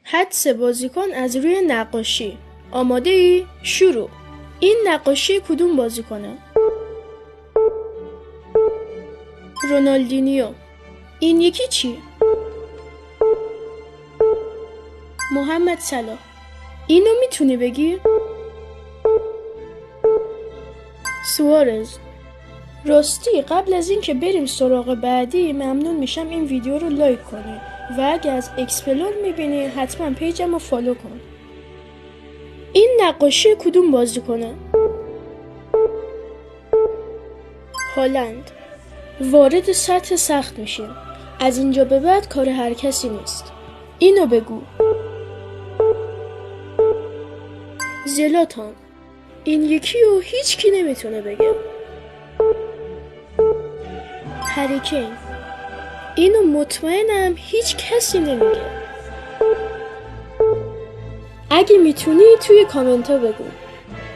حدس بازیکن از روی نقاشی. آماده ای؟ شروع. این نقاشی کدوم بازیکنه؟ رونالدینیو. این یکی چی؟ محمد صلاح. اینو میتونی بگی؟ سوارز. راستی قبل از این که بریم سراغ بعدی ممنون میشم این ویدیو رو لایک کنی و اگه از اکسپلور میبینی حتما پیجم رو فالو کن. این نقاشی کدوم بازیکنه؟ هالند. وارد سطح سخت میشیم. از اینجا به بعد کار هر کسی نیست. اینو بگو. زلاتان. این یکی رو هیچ کی نمیتونه بگه. هری کین. اینو مطمئنم هیچ کسی نمیگه. اگه میتونی توی کامنت ها بگو.